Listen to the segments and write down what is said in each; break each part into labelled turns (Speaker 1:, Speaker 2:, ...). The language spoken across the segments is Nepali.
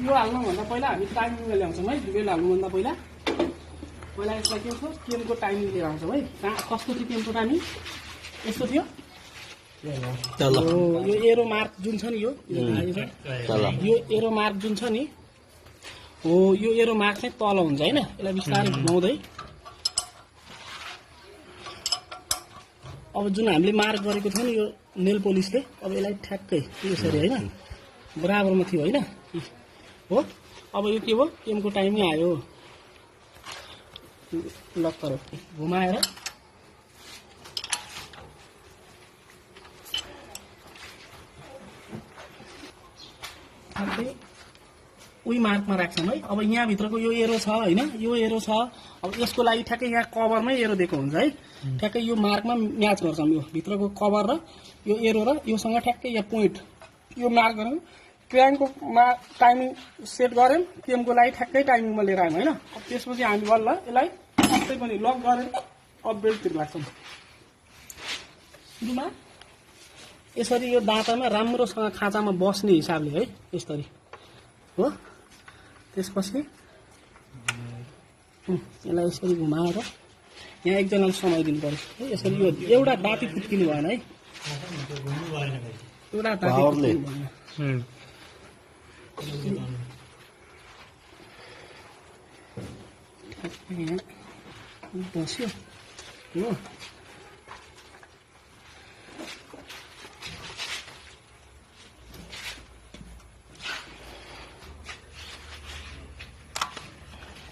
Speaker 1: यो हाल्नुभन्दा पहिला हामी टाइमिङमा ल्याउँछौँ है। बेल हाल्नुभन्दा पहिला यसलाई के छ केनको टाइमिङ लिएर आउँछौँ है। कस्तो थियो केनको टाइमिङ? यस्तो थियो। यो एरो मार्क जुन छ नि यो एरो मार्क जुन छ नि हो यो एरो मार्क चाहिँ तल हुन्छ हैन। यसलाई बिस्तारै घुमाउँदै अब जुन हामीले मार्क गरेको थियो नि यो नेल पोलिसले अब यसलाई ठ्याक्कै यसरी हैन बराबरमा थियो हैन हो। अब यो के भयो केमको टाइमिङ आयो लक गरौ घुमाएर उही मार्कमा राख्छौँ है। अब यहाँ भित्रको यो एरो छ हैन यो एरो छ। अब यसको लागि ठ्याक्कै यहाँ कभरमै एरो दिएको हुन्छ है। ठ्याक्कै यो मार्कमा म्याच गर्छौँ यो भित्रको कभर र यो एरो र योसँग ठ्याक्कै यहाँ पोइन्ट यो मार्क गरौँ। क्र्याङ्कको टाइमिङ सेट गऱ्यौँ केमको लागि ठ्याक्कै टाइमिङमा लिएर आयौँ हैन। अब त्यसपछि हामी बल्ल यसलाई अझै पनि लक गरेर अब बेल्टतिर लाग्छौँ। सुरुमा यसरी यो दाँतामा राम्रोसँग खाँचामा बस्ने हिसाबले है यसरी हो। त्यसपछि यसलाई यसरी घुमाएर यहाँ एकजनाले समाइदिनु पर्यो है। यसरी यो एउटा दाँती फुत्किनु भएन है। एउटा दाँती फुत्किनु भएन। बस्यो हो।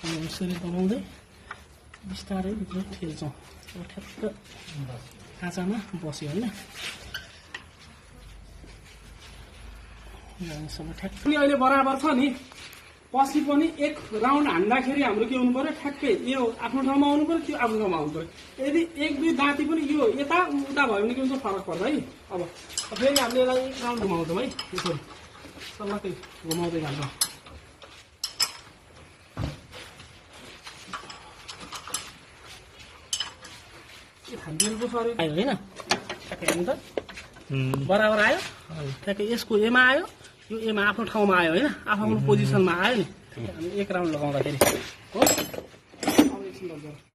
Speaker 1: यसरी बनाउँदै बिस्तारै भित्र ठेल्छौँ। ठ्याक्क खाँचामा बस्यो होइन। ठ्याक्कै अहिले बराबर छ नि। पछि पनि एक राउन्ड हान्दाखेरि हाम्रो के हुनु पर्यो ठ्याक्कै यो आफ्नो ठाउँमा आउनु पर्यो त्यो आफ्नो ठाउँमा आउनु पर्यो। यदि एक दुई दाँती पनि यो यता उता भयो भने के हुन्छ फरक पर्छ है। अब फेरि हामीले यसलाई एक राउन्ड घुमाउँछौँ है यसरी सल्लाहकै घुमाउँदै जान्छौँ। बेलको सरी आयो होइन ठ्याक्कै हेर्नु त बराबर आयो। ठ्याक्कै यसको एमा आयो यो एमा आफ्नो ठाउँमा आयो होइन आफ्नो पोजिसनमा आयो नि। हामी एक राउन्ड लगाउँदाखेरि हो। अब एकछिन